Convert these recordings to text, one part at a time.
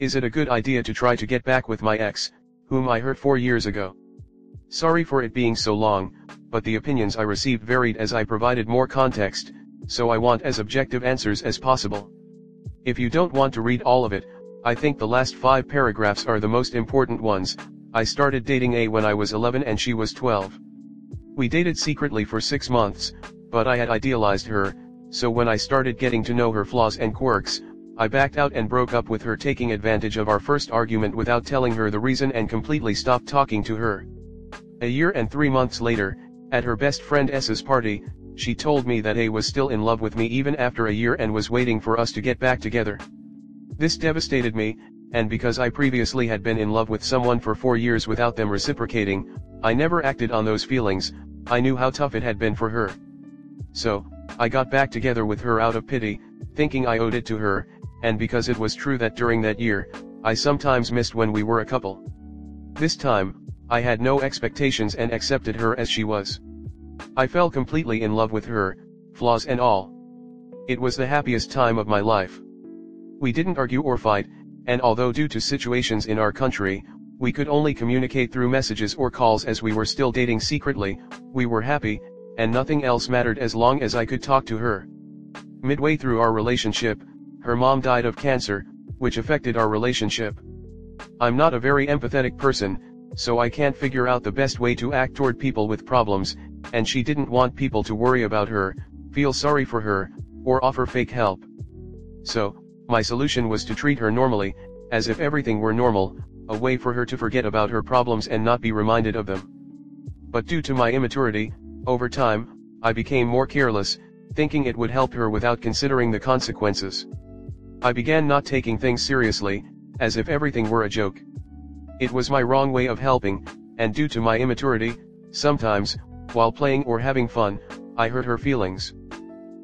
Is it a good idea to try to get back with my ex, whom I hurt 4 years ago? Sorry for it being so long, but the opinions I received varied as I provided more context, so I want as objective answers as possible. If you don't want to read all of it, I think the last 5 paragraphs are the most important ones. I started dating A when I was 11 and she was 12. We dated secretly for 6 months, but I had idealized her, so when I started getting to know her flaws and quirks, I backed out and broke up with her, taking advantage of our first argument without telling her the reason, and completely stopped talking to her. A year and 3 months later, at her best friend S's party, she told me that A was still in love with me even after a year and was waiting for us to get back together. This devastated me, and because I previously had been in love with someone for 4 years without them reciprocating, I never acted on those feelings. I knew how tough it had been for her. So, I got back together with her out of pity, thinking I owed it to her, and because it was true that during that year, I sometimes missed when we were a couple. This time, I had no expectations and accepted her as she was. I fell completely in love with her, flaws and all. It was the happiest time of my life. We didn't argue or fight, and although due to situations in our country, we could only communicate through messages or calls as we were still dating secretly, we were happy, and nothing else mattered as long as I could talk to her. Midway through our relationship, her mom died of cancer, which affected our relationship. I'm not a very empathetic person, so I can't figure out the best way to act toward people with problems, and she didn't want people to worry about her, feel sorry for her, or offer fake help. So, my solution was to treat her normally, as if everything were normal, a way for her to forget about her problems and not be reminded of them. But due to my immaturity, over time, I became more careless, thinking it would help her without considering the consequences. I began not taking things seriously, as if everything were a joke. It was my wrong way of helping, and due to my immaturity, sometimes, while playing or having fun, I hurt her feelings.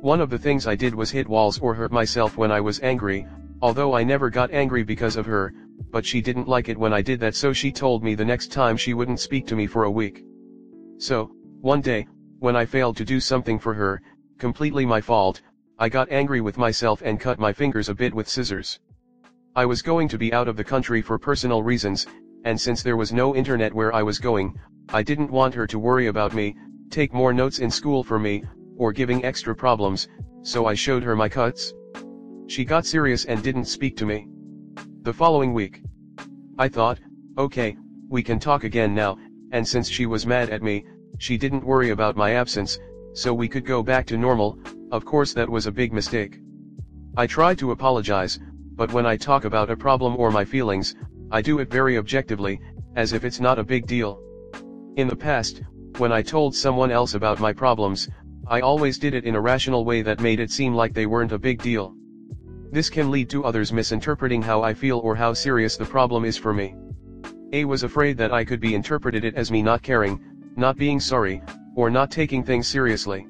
One of the things I did was hit walls or hurt myself when I was angry, although I never got angry because of her, but she didn't like it when I did that, so she told me the next time she wouldn't speak to me for a week. So, one day, when I failed to do something for her, completely my fault, I got angry with myself and cut my fingers a bit with scissors. I was going to be out of the country for personal reasons, and since there was no internet where I was going, I didn't want her to worry about me, take more notes in school for me, or giving extra problems, so I showed her my cuts. She got serious and didn't speak to me. The following week, I thought, okay, we can talk again now, and since she was mad at me, she didn't worry about my absence, so we could go back to normal. Of course that was a big mistake. I tried to apologize, but when I talk about a problem or my feelings, I do it very objectively, as if it's not a big deal. In the past, when I told someone else about my problems, I always did it in a rational way that made it seem like they weren't a big deal. This can lead to others misinterpreting how I feel or how serious the problem is for me. A was afraid that I could be interpreted it as me not caring, not being sorry, or not taking things seriously.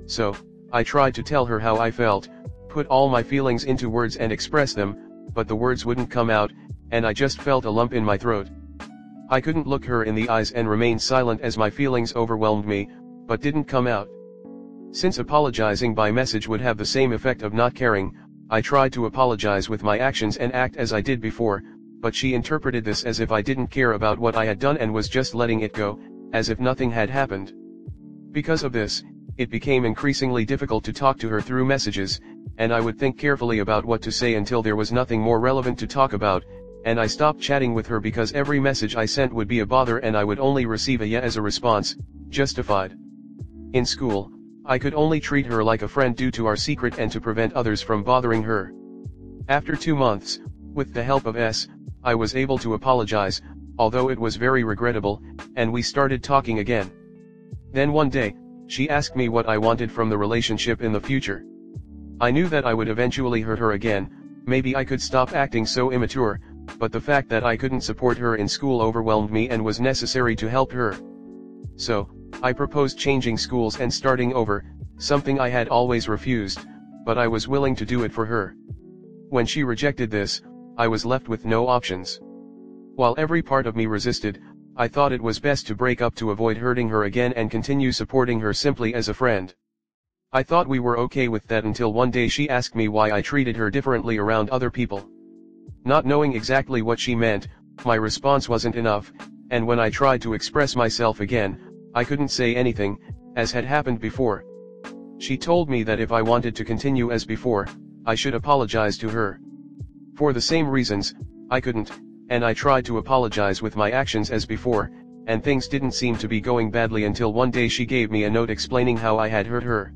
So, I tried to tell her how I felt, put all my feelings into words and express them, but the words wouldn't come out, and I just felt a lump in my throat. I couldn't look her in the eyes and remain silent as my feelings overwhelmed me, but didn't come out. Since apologizing by message would have the same effect of not caring, I tried to apologize with my actions and act as I did before, but she interpreted this as if I didn't care about what I had done and was just letting it go, as if nothing had happened. Because of this, it became increasingly difficult to talk to her through messages, and I would think carefully about what to say until there was nothing more relevant to talk about, and I stopped chatting with her because every message I sent would be a bother and I would only receive a yeah as a response, justified. In school, I could only treat her like a friend due to our secret and to prevent others from bothering her. After 2 months, with the help of S, I was able to apologize, although it was very regrettable, and we started talking again. Then one day, she asked me what I wanted from the relationship in the future. I knew that I would eventually hurt her again, maybe I could stop acting so immature, but the fact that I couldn't support her in school overwhelmed me and was necessary to help her. So, I proposed changing schools and starting over, something I had always refused, but I was willing to do it for her. When she rejected this, I was left with no options. While every part of me resisted, I thought it was best to break up to avoid hurting her again and continue supporting her simply as a friend. I thought we were okay with that until one day she asked me why I treated her differently around other people. Not knowing exactly what she meant, my response wasn't enough, and when I tried to express myself again, I couldn't say anything, as had happened before. She told me that if I wanted to continue as before, I should apologize to her. For the same reasons, I couldn't, and I tried to apologize with my actions as before, and things didn't seem to be going badly until one day she gave me a note explaining how I had hurt her.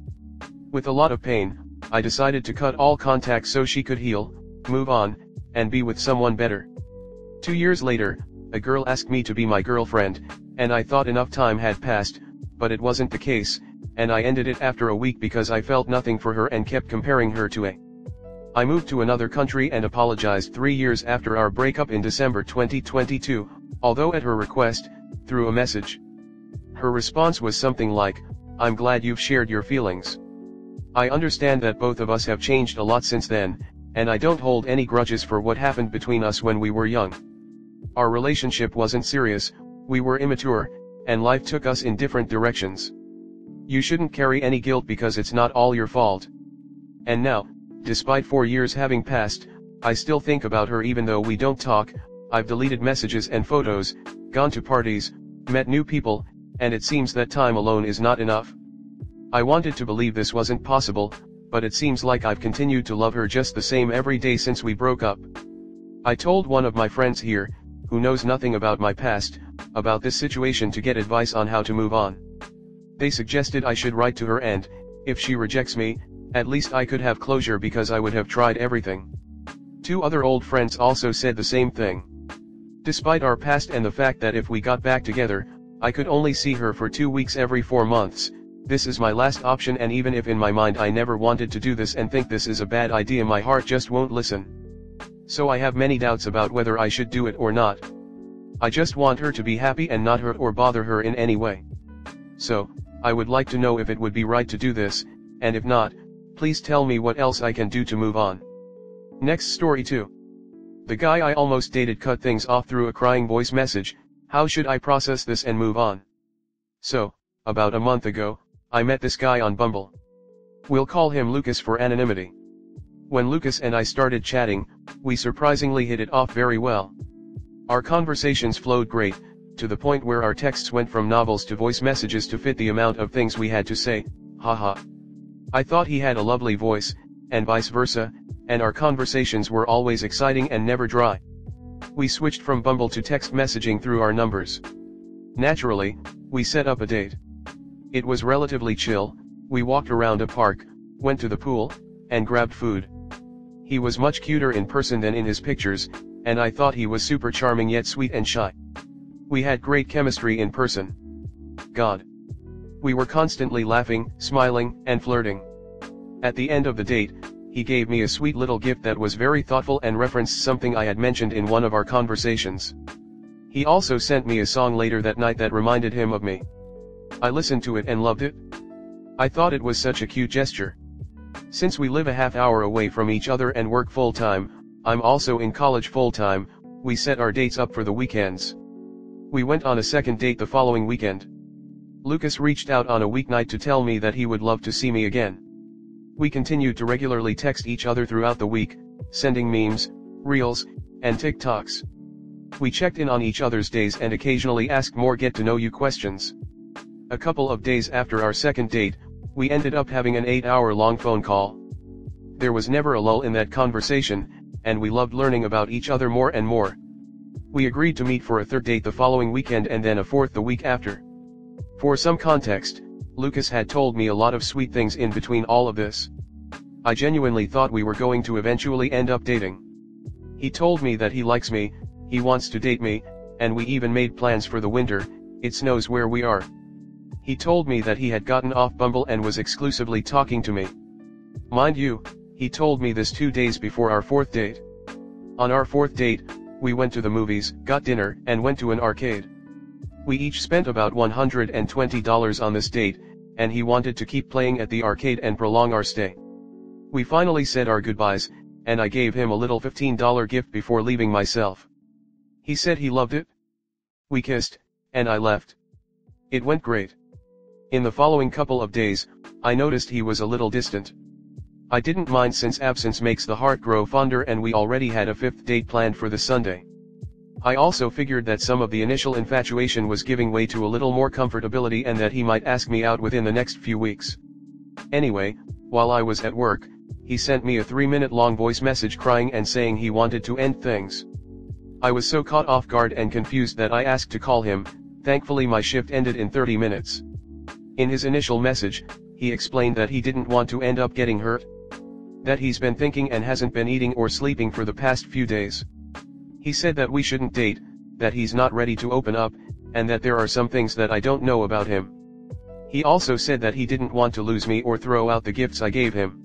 With a lot of pain, I decided to cut all contact so she could heal, move on, and be with someone better. 2 years later, a girl asked me to be my girlfriend, and I thought enough time had passed, but it wasn't the case, and I ended it after a week because I felt nothing for her and kept comparing her to I moved to another country and apologized 3 years after our breakup in December 2022, although at her request, through a message. Her response was something like, "I'm glad you've shared your feelings. I understand that both of us have changed a lot since then, and I don't hold any grudges for what happened between us when we were young. Our relationship wasn't serious, we were immature, and life took us in different directions. You shouldn't carry any guilt because it's not all your fault." And now, despite 4 years having passed, I still think about her even though we don't talk. I've deleted messages and photos, gone to parties, met new people, and it seems that time alone is not enough. I wanted to believe this wasn't possible, but it seems like I've continued to love her just the same every day since we broke up. I told one of my friends here, who knows nothing about my past, about this situation to get advice on how to move on. They suggested I should write to her and, if she rejects me, at least I could have closure because I would have tried everything. 2 other old friends also said the same thing. Despite our past and the fact that if we got back together, I could only see her for 2 weeks every 4 months, this is my last option, and even if in my mind I never wanted to do this and think this is a bad idea, my heart just won't listen. So I have many doubts about whether I should do it or not. I just want her to be happy and not hurt or bother her in any way. So, I would like to know if it would be right to do this, and if not, please tell me what else I can do to move on. Next story 2. The guy I almost dated cut things off through a crying voice message. How should I process this and move on? So, about a month ago, I met this guy on Bumble. We'll call him Lucas for anonymity. When Lucas and I started chatting, we surprisingly hit it off very well. Our conversations flowed great, to the point where our texts went from novels to voice messages to fit the amount of things we had to say, haha. I thought he had a lovely voice, and vice versa, and our conversations were always exciting and never dry. We switched from Bumble to text messaging through our numbers. Naturally, we set up a date. It was relatively chill. We walked around a park, went to the pool, and grabbed food. He was much cuter in person than in his pictures, and I thought he was super charming yet sweet and shy. We had great chemistry in person. God. We were constantly laughing, smiling, and flirting. At the end of the date, he gave me a sweet little gift that was very thoughtful and referenced something I had mentioned in one of our conversations. He also sent me a song later that night that reminded him of me. I listened to it and loved it. I thought it was such a cute gesture. Since we live a half hour away from each other and work full-time, I'm also in college full-time, we set our dates up for the weekends. We went on a second date the following weekend. Lucas reached out on a weeknight to tell me that he would love to see me again. We continued to regularly text each other throughout the week, sending memes, reels, and TikToks. We checked in on each other's days and occasionally asked more get-to-know-you questions. A couple of days after our second date, we ended up having an 8-hour-long phone call. There was never a lull in that conversation, and we loved learning about each other more and more. We agreed to meet for a third date the following weekend and then a fourth the week after. For some context, Lucas had told me a lot of sweet things in between all of this. I genuinely thought we were going to eventually end up dating. He told me that he likes me, he wants to date me, and we even made plans for the winter. It snows where we are. He told me that he had gotten off Bumble and was exclusively talking to me. Mind you, he told me this 2 days before our fourth date. On our fourth date, we went to the movies, got dinner, and went to an arcade. We each spent about $120 on this date, and he wanted to keep playing at the arcade and prolong our stay. We finally said our goodbyes, and I gave him a little $15 gift before leaving myself. He said he loved it. We kissed, and I left. It went great. In the following couple of days, I noticed he was a little distant. I didn't mind since absence makes the heart grow fonder and we already had a fifth date planned for the Sunday. I also figured that some of the initial infatuation was giving way to a little more comfortability and that he might ask me out within the next few weeks. Anyway, while I was at work, he sent me a 3-minute long voice message crying and saying he wanted to end things. I was so caught off guard and confused that I asked to call him. Thankfully my shift ended in 30 minutes. In his initial message, he explained that he didn't want to end up getting hurt. That he's been thinking and hasn't been eating or sleeping for the past few days. He said that we shouldn't date, that he's not ready to open up, and that there are some things that I don't know about him. He also said that he didn't want to lose me or throw out the gifts I gave him.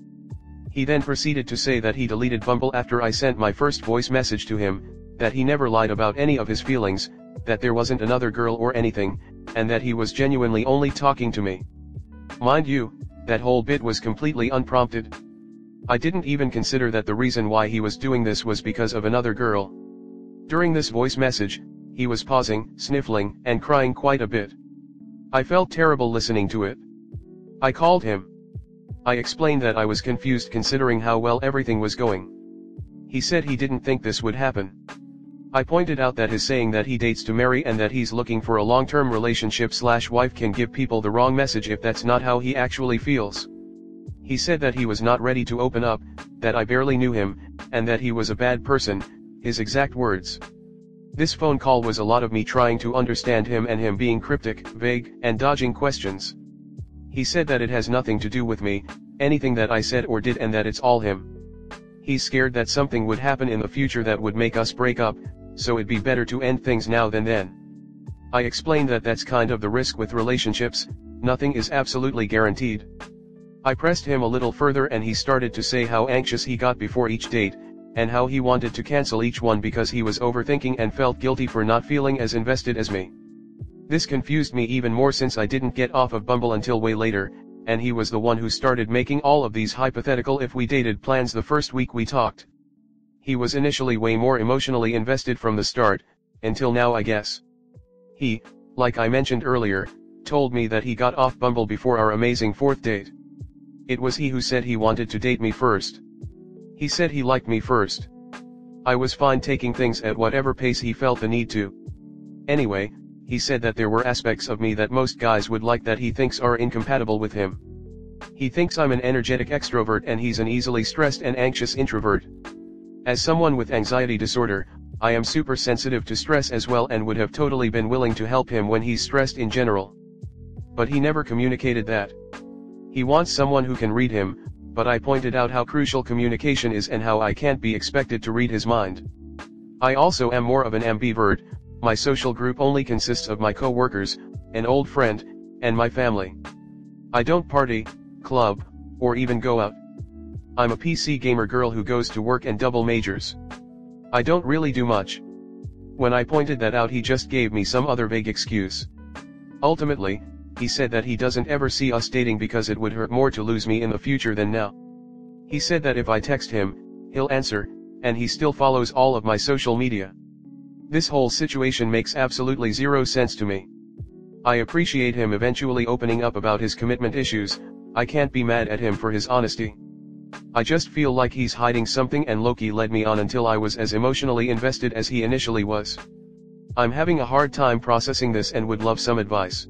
He then proceeded to say that he deleted Bumble after I sent my first voice message to him, that he never lied about any of his feelings, that there wasn't another girl or anything, and that he was genuinely only talking to me. Mind you, that whole bit was completely unprompted. I didn't even consider that the reason why he was doing this was because of another girl. During this voice message, he was pausing, sniffling, and crying quite a bit. I felt terrible listening to it. I called him. I explained that I was confused considering how well everything was going. He said he didn't think this would happen. I pointed out that his saying that he dates to marry and that he's looking for a long-term relationship/wife can give people the wrong message if that's not how he actually feels. He said that he was not ready to open up, that I barely knew him, and that he was a bad person, his exact words. This phone call was a lot of me trying to understand him and him being cryptic, vague, and dodging questions. He said that it has nothing to do with me, anything that I said or did, and that it's all him. He's scared that something would happen in the future that would make us break up, so it'd be better to end things now than then. I explained that that's kind of the risk with relationships, nothing is absolutely guaranteed. I pressed him a little further and he started to say how anxious he got before each date, and how he wanted to cancel each one because he was overthinking and felt guilty for not feeling as invested as me. This confused me even more since I didn't get off of Bumble until way later, and he was the one who started making all of these hypothetical if we dated plans the first week we talked. He was initially way more emotionally invested from the start, until now I guess. He, like I mentioned earlier, told me that he got off Bumble before our amazing fourth date. It was he who said he wanted to date me first. He said he liked me first. I was fine taking things at whatever pace he felt the need to. Anyway, he said that there were aspects of me that most guys would like that he thinks are incompatible with him. He thinks I'm an energetic extrovert and he's an easily stressed and anxious introvert. As someone with anxiety disorder, I am super sensitive to stress as well and would have totally been willing to help him when he's stressed in general. But he never communicated that. He wants someone who can read him, but I pointed out how crucial communication is and how I can't be expected to read his mind. I also am more of an ambivert. My social group only consists of my co-workers, an old friend, and my family. I don't party, club, or even go out. I'm a PC gamer girl who goes to work and double majors. I don't really do much. When I pointed that out he just gave me some other vague excuse. Ultimately, he said that he doesn't ever see us dating because it would hurt more to lose me in the future than now. He said that if I text him, he'll answer, and he still follows all of my social media. This whole situation makes absolutely zero sense to me. I appreciate him eventually opening up about his commitment issues. I can't be mad at him for his honesty. I just feel like he's hiding something and Loki led me on until I was as emotionally invested as he initially was. I'm having a hard time processing this and would love some advice.